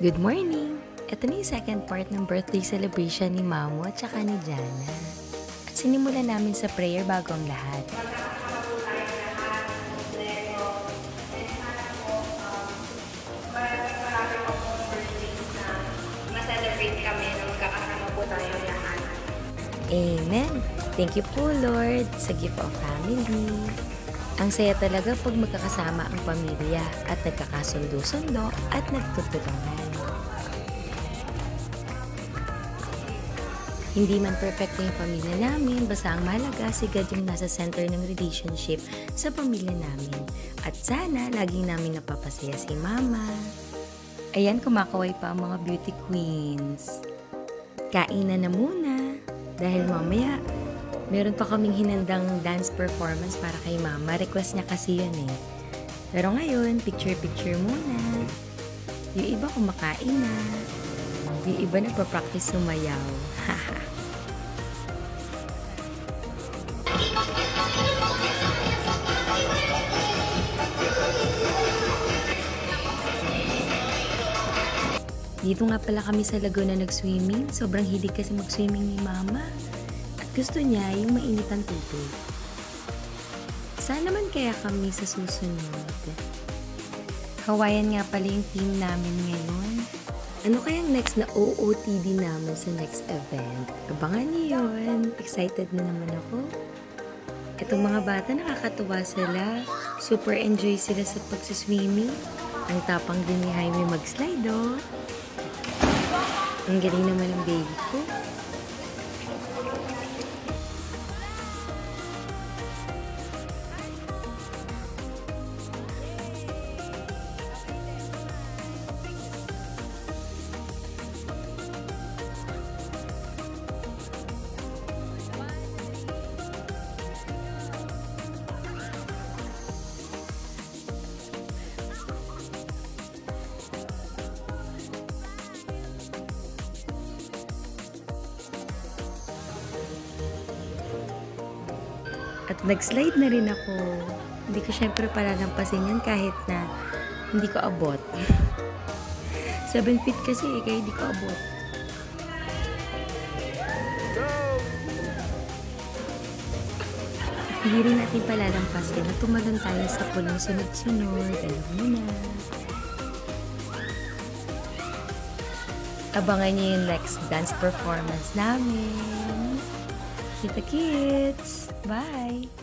Good morning! Ito na yung second part ng birthday celebration ni Mamo at saka ni Jana. At sinimulan namin sa prayer bago ang lahat. Ma-celebrate kami na magkakasama po tayo lahat. Amen! Thank you po, Lord, sa gift of family. Ang saya talaga pag magkakasama ang pamilya at nagkakasundo-sundo at nagtutulungan. Hindi man perfecto yung pamilya namin, basta ang mahalaga si God yung nasa center ng relationship sa pamilya namin. At sana laging namin napapasaya si Mama. Ayan, kumakaway pa ang mga beauty queens. Kainan na muna dahil mamaya meron pa kaming hinandang dance performance para kay Mama. Request niya kasi yun eh. Pero ngayon, picture-picture muna. Yung iba kumakain na. Yung iba nagpa-practice sumayaw. Dito nga pala kami sa Laguna nag-swimming. Sobrang hilig kasi mag-swimming ni Mama. At gusto niya yung mainit ang tubig. Saan naman kaya kami sa susunod? Hawaiian nga pala yung team namin ngayon. Ano kayang next na OOTD naman sa next event? Abangan niyo yun. Excited na naman ako. Itong mga bata nakakatuwa sila. Super enjoy sila sa pagsiswimming. Ang tapang din ni Jaime mag-slide, oh. Ang galing naman ng baby ko. At nag-slide na rin ako. Hindi ko syempre palalampasin yan kahit na hindi ko abot. 7 feet kasi kaya hindi ko abot. Hindi rin natin palalampasin na tumalon tayo sa pulang sunod-sunod. Alam mo na. Abangan niyo yung next dance performance namin. Kita kits! Bye!